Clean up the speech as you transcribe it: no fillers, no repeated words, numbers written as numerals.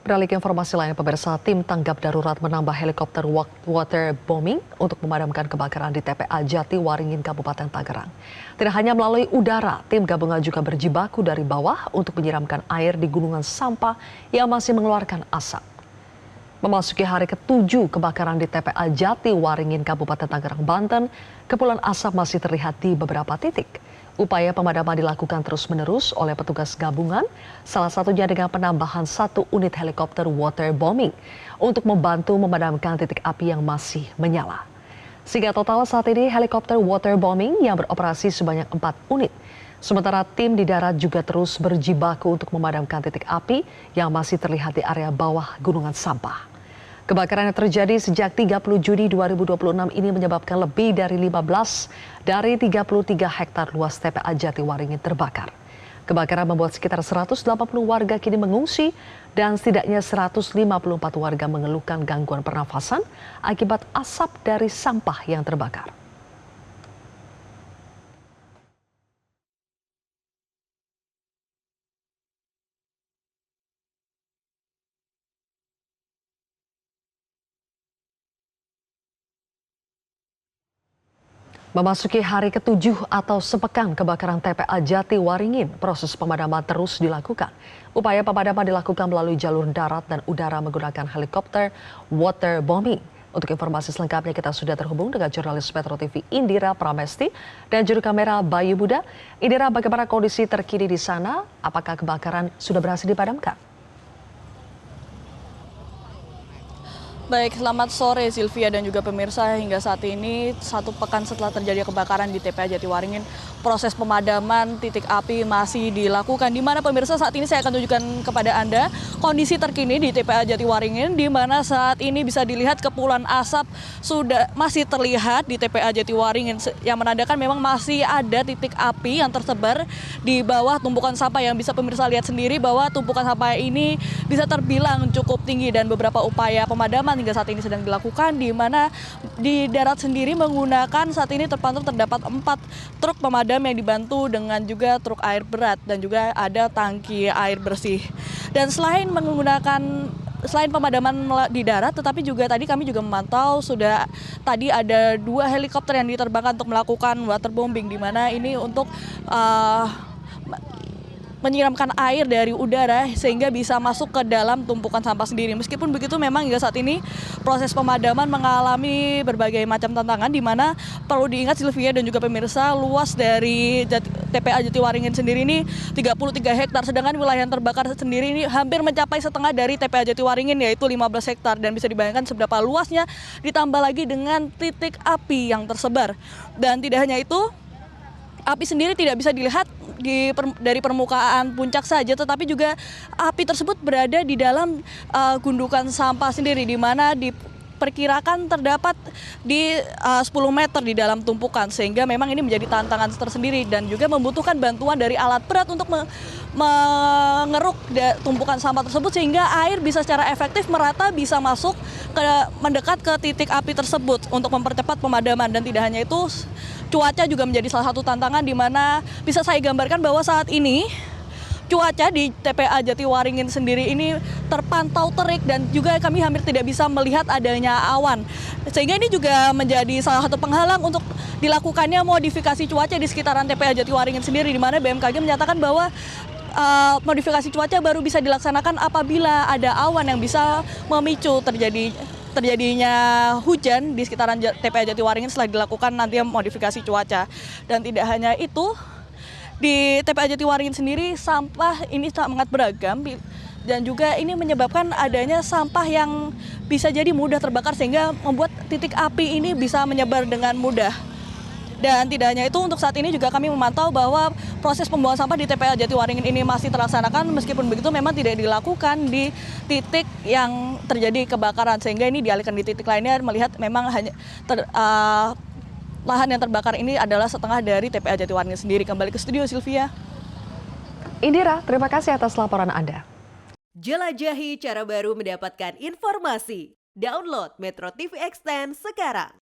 Beralih ke informasi lain, pemirsa, tim tanggap darurat menambah helikopter waterbombing untuk memadamkan kebakaran di TPA Jati Waringin, Kabupaten Tangerang. Tidak hanya melalui udara, tim gabungan juga berjibaku dari bawah untuk menyiramkan air di gunungan sampah yang masih mengeluarkan asap. Memasuki hari ke-7 kebakaran di TPA Jati Waringin, Kabupaten Tangerang, Banten, kepulan asap masih terlihat di beberapa titik. Upaya pemadaman dilakukan terus-menerus oleh petugas gabungan, salah satunya dengan penambahan 1 unit helikopter waterbombing untuk membantu memadamkan titik api yang masih menyala. Sehingga total saat ini helikopter waterbombing yang beroperasi sebanyak 4 unit. Sementara tim di darat juga terus berjibaku untuk memadamkan titik api yang masih terlihat di area bawah gunungan sampah. Kebakaran yang terjadi sejak 30 Juni 2026 ini menyebabkan lebih dari 15 dari 33 hektar luas TPA Jati Waringin terbakar. Kebakaran membuat sekitar 180 warga kini mengungsi dan setidaknya 154 warga mengeluhkan gangguan pernafasan akibat asap dari sampah yang terbakar. Memasuki hari ke-7 atau sepekan kebakaran TPA Jati Waringin, proses pemadaman terus dilakukan. Upaya pemadaman dilakukan melalui jalur darat dan udara menggunakan helikopter waterbombing. Untuk informasi selengkapnya kita sudah terhubung dengan jurnalis Metro TV Indira Pramesti dan juru kamera Bayu Buda. Indira, bagaimana kondisi terkini di sana? Apakah kebakaran sudah berhasil dipadamkan? Baik, selamat sore Sylvia dan juga pemirsa. Hingga saat ini, 1 pekan setelah terjadi kebakaran di TPA Jati Waringin, proses pemadaman titik api masih dilakukan. Di mana pemirsa saat ini saya akan tunjukkan kepada Anda kondisi terkini di TPA Jati Waringin, di mana saat ini bisa dilihat kepulan asap sudah masih terlihat di TPA Jati Waringin, yang menandakan memang masih ada titik api yang tersebar di bawah tumpukan sampah. Yang bisa pemirsa lihat sendiri bahwa tumpukan sampah ini bisa terbilang cukup tinggi dan beberapa upaya pemadaman hingga saat ini sedang dilakukan, di mana di darat sendiri menggunakan saat ini terdapat 4 truk pemadam yang dibantu dengan juga truk air berat dan juga ada tangki air bersih. Dan selain pemadaman di darat, tetapi juga tadi kami juga memantau sudah tadi ada 2 helikopter yang diterbangkan untuk melakukan waterbombing, di mana ini untuk menyiramkan air dari udara sehingga bisa masuk ke dalam tumpukan sampah sendiri. Meskipun begitu, memang hingga saat ini proses pemadaman mengalami berbagai macam tantangan, di mana perlu diingat Sylvia dan juga pemirsa, luas dari TPA Jati Waringin sendiri ini 33 hektar, sedangkan wilayah yang terbakar sendiri ini hampir mencapai setengah dari TPA Jati Waringin, yaitu 15 hektar, dan bisa dibayangkan seberapa luasnya, ditambah lagi dengan titik api yang tersebar. Dan tidak hanya itu, api sendiri tidak bisa dilihat dari permukaan puncak saja, tetapi juga api tersebut berada di dalam gundukan sampah sendiri, di mana diperkirakan terdapat di 10 meter di dalam tumpukan, sehingga memang ini menjadi tantangan tersendiri dan juga membutuhkan bantuan dari alat berat untuk mengeruk tumpukan sampah tersebut sehingga air bisa secara efektif merata bisa masuk mendekat ke titik api tersebut untuk mempercepat pemadaman. Dan tidak hanya itu, cuaca juga menjadi salah satu tantangan, di mana bisa saya gambarkan bahwa saat ini cuaca di TPA Jati Waringin sendiri ini terpantau terik dan juga kami hampir tidak bisa melihat adanya awan. Sehingga ini juga menjadi salah satu penghalang untuk dilakukannya modifikasi cuaca di sekitaran TPA Jati Waringin sendiri, di mana BMKG menyatakan bahwa modifikasi cuaca baru bisa dilaksanakan apabila ada awan yang bisa memicu terjadinya hujan di sekitaran TPA Jati Waringin setelah dilakukan nanti modifikasi cuaca. Dan tidak hanya itu, di TPA Jati Waringin sendiri sampah ini sangat beragam dan juga ini menyebabkan adanya sampah yang bisa jadi mudah terbakar sehingga membuat titik api ini bisa menyebar dengan mudah. Dan tidak hanya itu, untuk saat ini juga kami memantau bahwa proses pembuangan sampah di TPA Jati Waringin ini masih terlaksanakan, meskipun begitu memang tidak dilakukan di titik yang terjadi kebakaran, sehingga ini dialihkan di titik lainnya, melihat memang hanya lahan yang terbakar ini adalah setengah dari TPA Jati Waringin sendiri. Kembali ke studio, Sylvia. Indira, terima kasih atas laporan Anda. Jelajahi cara baru mendapatkan informasi. Download Metro TV Extend sekarang.